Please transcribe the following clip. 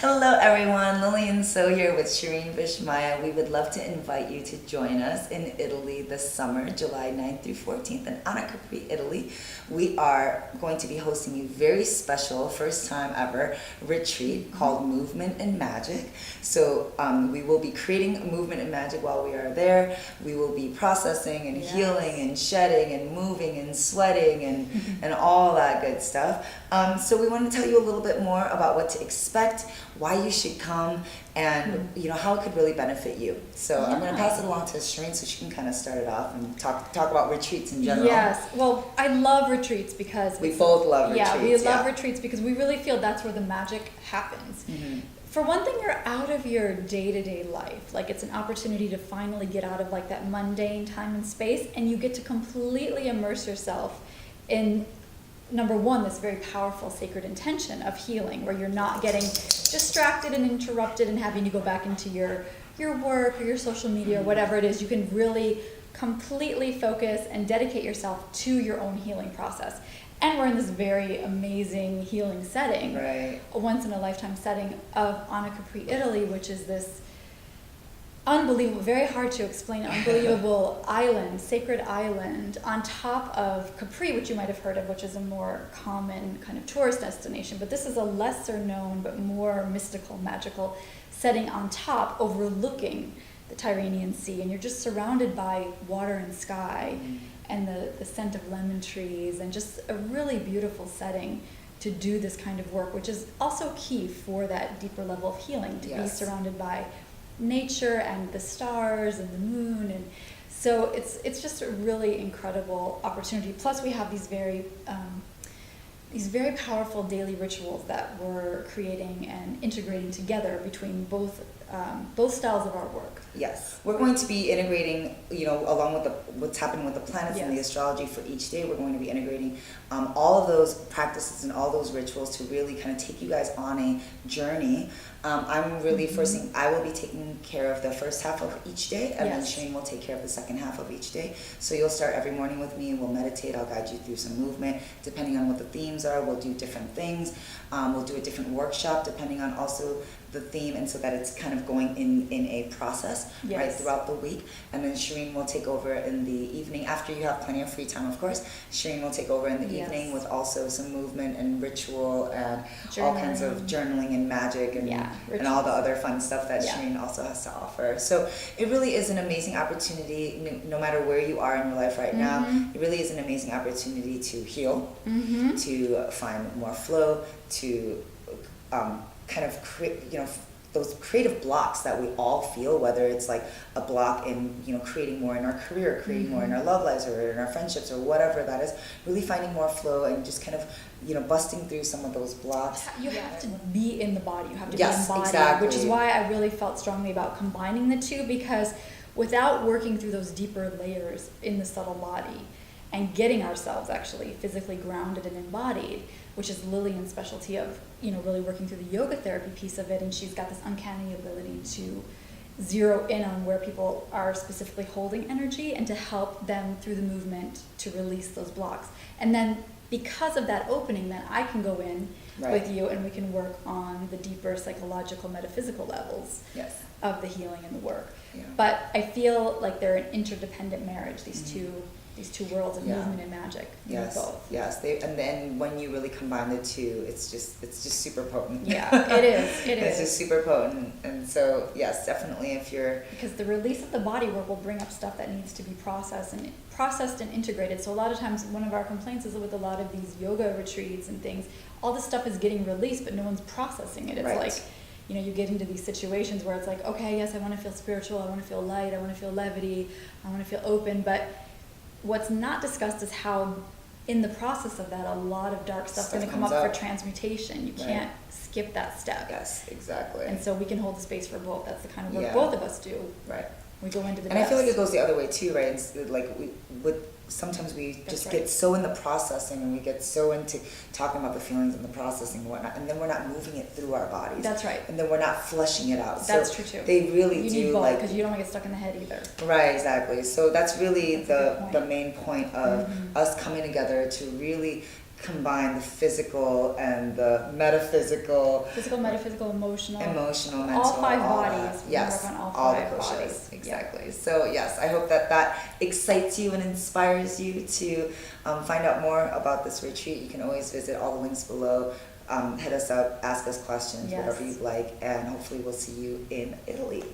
Hello everyone, Lillian So here with Sherene Vismaya. We would love to invite you to join us in Italy this summer, July 9th through 14th in Anacapri, Italy. We are going to be hosting a very special, first time ever retreat called Movement and Magic. So we will be creating movement and magic while we are there. We will be processing and healing and shedding and moving and sweating and all that good stuff. So we want to tell you a little bit more about what to expect, why you should come, and how it could really benefit you. So I'm going to pass it along to Sherene so she can kind of start it off and talk about retreats in general. Yes, well, I love retreats because we both love retreats. Yeah, we love retreats because we really feel that's where the magic happens. Mm-hmm. For one thing, you're out of your day-to-day life. Like, it's an opportunity to finally get out of like that mundane time and space, and you get to completely immerse yourself in, number one, this very powerful sacred intention of healing, where you're not getting distracted and interrupted and having to go back into your work or your social media or whatever it is. You can really completely focus and dedicate yourself to your own healing process. And we're in this very amazing healing setting, right? A once-in-a-lifetime setting of Anacapri, Italy, which is this unbelievable, very hard to explain, unbelievable island, sacred island, on top of Capri, which you might have heard of, which is a more common kind of tourist destination. But this is a lesser known but more mystical, magical setting on top, overlooking the Tyrrhenian Sea, and you're just surrounded by water and sky. And the scent of lemon trees, and just a really beautiful setting to do this kind of work, which is also key for that deeper level of healing, to be surrounded by nature and the stars and the moon. And so it's just a really incredible opportunity. Plus we have these very powerful daily rituals that we're creating and integrating together between both styles of our work. Yes, we're going to be integrating, along with what's happening with the planets and the astrology for each day. We're going to be integrating all of those practices and all those rituals to really kind of take you guys on a journey. I'm really I will be taking care of the first half of each day, and then Sherene will take care of the second half of each day. So you'll start every morning with me. We'll meditate. I'll guide you through some movement. Depending on what the themes are, we'll do different things. We'll do a different workshop depending on also the theme, and so that it's kind of going in a process right throughout the week. And then Sherene will take over in the evening after you have plenty of free time, of course. Sherene will take over in the evening with also some movement and ritual and all kinds of journaling and magic and all the other fun stuff that Sherene also has to offer. So it really is an amazing opportunity, no matter where you are in your life right now. It really is an amazing opportunity to heal, to find more flow, to kind of create, those creative blocks that we all feel, whether it's like a block in, creating more in our career, creating more in our love lives or in our friendships or whatever that is, really finding more flow and just kind of, busting through some of those blocks. You have to be in the body. You have to be embodied, which is why I really felt strongly about combining the two, because without working through those deeper layers in the subtle body and getting ourselves actually physically grounded and embodied, which is Lillian's specialty of, really working through the yoga therapy piece of it. And she's got this uncanny ability to zero in on where people are specifically holding energy and to help them through the movement to release those blocks. And then because of that opening, then I can go in with you and we can work on the deeper psychological, metaphysical levels of the healing and the work. Yeah. But I feel like they're an interdependent marriage, these two worlds of movement and magic. Both. Yes. And then when you really combine the two, it's just super potent. Yeah, it is. It's just super potent. And so, yes, definitely because the release of the body work will bring up stuff that needs to be processed and integrated. So a lot of times one of our complaints is with a lot of these yoga retreats and things, all this stuff is getting released, but no one's processing it. It's like, you get into these situations where it's like, okay, yes, I want to feel spiritual, I want to feel light, I want to feel levity, I want to feel open, but what's not discussed is how, in the process of that, a lot of dark stuff's going to come up for transmutation. You can't skip that step. Yes, exactly. And so we can hold the space for both. That's the kind of work both of us do. Right. We go into the And I feel like it goes the other way too, right? It's like sometimes we just get so in the processing and we get so into talking about the feelings and the processing and whatnot, and then we're not moving it through our bodies. That's right. And then we're not fleshing it out. That's true too. They really you need both, because you don't want to get stuck in the head either. Right, exactly. So that's really the main point of us coming together to really combine the physical and the metaphysical. Physical, metaphysical, emotional, mental, all five all bodies. that. Yes, work on all all five the koshas. bodies. Exactly. Yeah. So yes, I hope that excites you and inspires you to find out more about this retreat. You can always visit all the links below. Hit us up, ask us questions, whatever you'd like, and hopefully we'll see you in Italy.